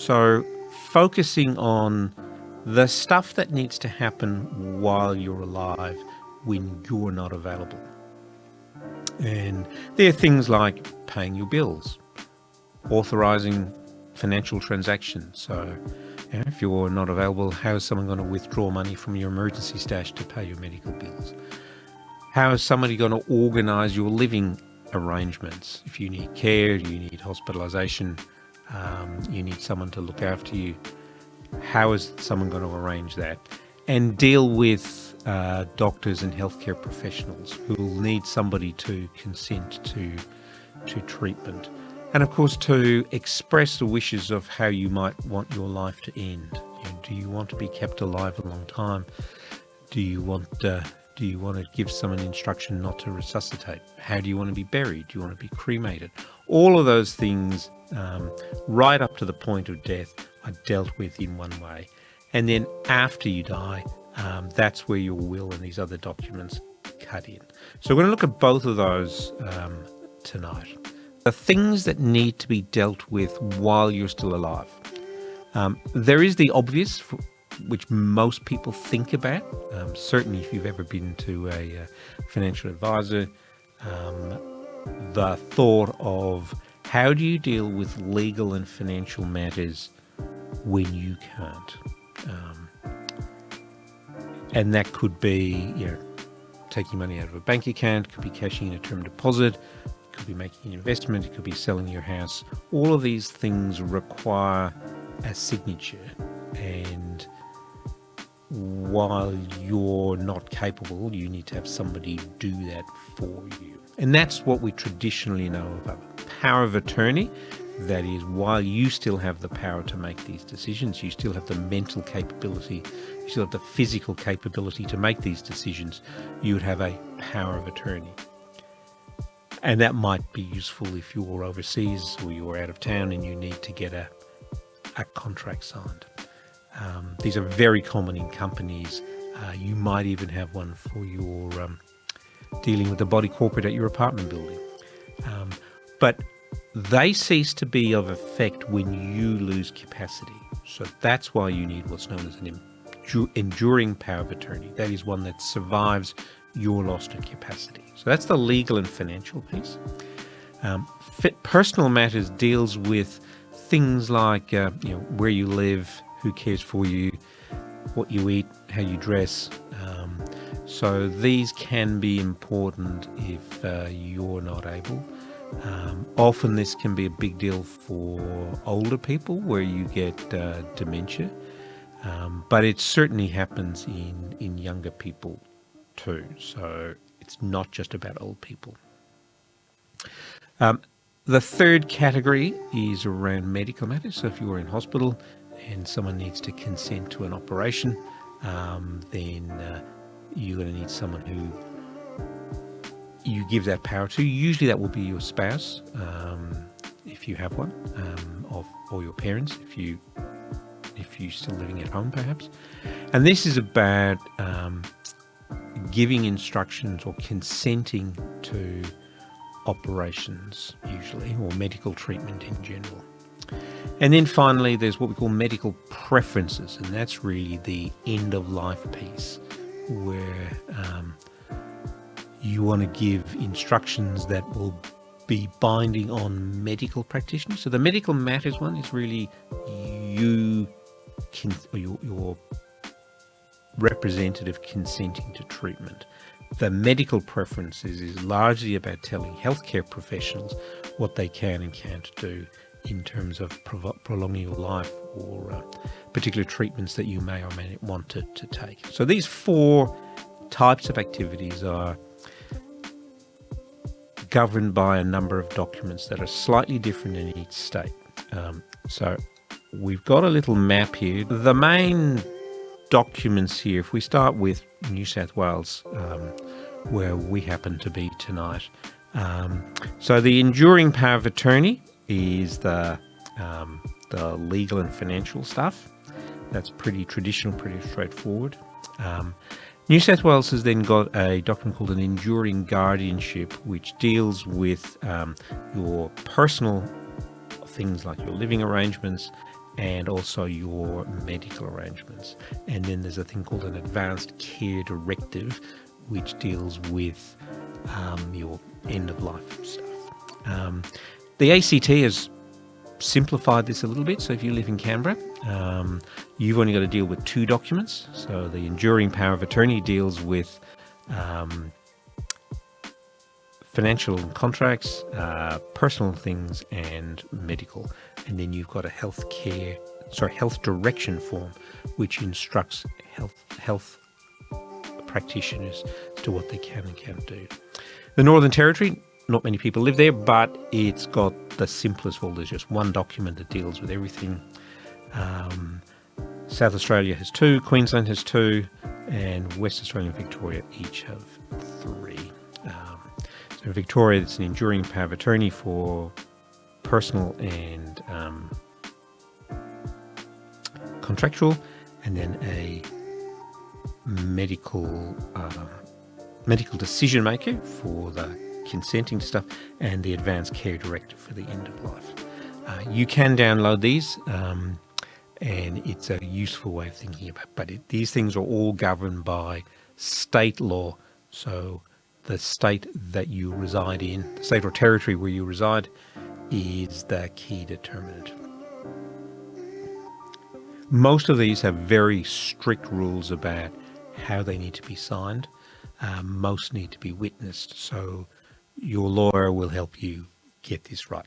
So focusing on the stuff that needs to happen while you're alive when you're not available. And there are things like paying your bills, authorizing financial transactions. So if you're not available, how is someone going to withdraw money from your emergency stash to pay your medical bills? How is somebody going to organize your living arrangements? If you need care, you need hospitalization, you need someone to look after you, how is someone going to arrange that? And deal with doctors and healthcare professionals who will need somebody to consent to treatment. And of course, to express the wishes of how you might want your life to end. Do you want to be kept alive a long time? Do you want to give someone instruction not to resuscitate? How do you want to be buried? Do you want to be cremated? All of those things, right up to the point of death, are dealt with in one way. And then after you die, that's where your will and these other documents cut in. So we're going to look at both of those tonight. The things that need to be dealt with while you're still alive. There is the obvious, which most people think about. Certainly if you've ever been to a financial advisor, the thought of how do you deal with legal and financial matters when you can't? And that could be, taking money out of a bank account, could be cashing in a term deposit, could be making an investment, it could be selling your house. All of these things require a signature, and while you're not capable, you need to have somebody do that for you. And that's what we traditionally know of a power of attorney. That is, while you still have the power to make these decisions, you still have the mental capability, you still have the physical capability to make these decisions, you would have a power of attorney. And that might be useful if you're overseas or you're out of town and you need to get a contract signed. These are very common in companies. You might even have one for your dealing with the body corporate at your apartment building. But they cease to be of effect when you lose capacity. So that's why you need what's known as an enduring power of attorney. That is one that survives your loss of capacity. So that's the legal and financial piece. Personal matters deals with things like where you live, who cares for you, what you eat, how you dress. So these can be important if you're not able. Often this can be a big deal for older people where you get dementia, but it certainly happens in younger people too. So it's not just about old people. The third category is around medical matters. So if you're in hospital and someone needs to consent to an operation, then you're going to need someone who you give that power to. Usually that will be your spouse, if you have one, or your parents, if you're still living at home perhaps. And this is about giving instructions or consenting to operations usually, or medical treatment in general. And then finally there's what we call medical preferences, and that's really the end of life piece where you want to give instructions that will be binding on medical practitioners. So the medical matters one is really your representative consenting to treatment. The medical preferences is largely about telling healthcare professionals what they can and can't do in terms of prolonging your life or particular treatments that you may or may not want to take. So these four types of activities are governed by a number of documents that are slightly different in each state. So we've got a little map here. The main documents here, if we start with New South Wales, where we happen to be tonight. So the enduring power of attorney is the legal and financial stuff. That's pretty traditional, pretty straightforward. New South Wales has then got a document called an enduring guardianship, which deals with your personal things like your living arrangements and also your medical arrangements. And then there's a thing called an advanced care directive, which deals with your end-of-life stuff. The ACT has simplified this a little bit. So if you live in Canberra, you've only got to deal with 2 documents. So the enduring power of attorney deals with financial contracts, personal things, and medical. And then you've got a health direction form, which instructs health practitioners as to what they can and can't do. The Northern Territory, not many people live there, but it's got the simplest of all. There's just 1 document that deals with everything. South Australia has 2, Queensland has 2, and West Australia and Victoria each have 3. So in Victoria, it's an enduring power of attorney for personal and contractual, and then a medical decision maker for the consenting to stuff, and the advanced care directive for the end of life. You can download these, and it's a useful way of thinking about it. But these things are all governed by state law. So the state that you reside in, the state or territory where you reside, is the key determinant. Most of these have very strict rules about how they need to be signed. Most need to be witnessed. So your lawyer will help you get this right.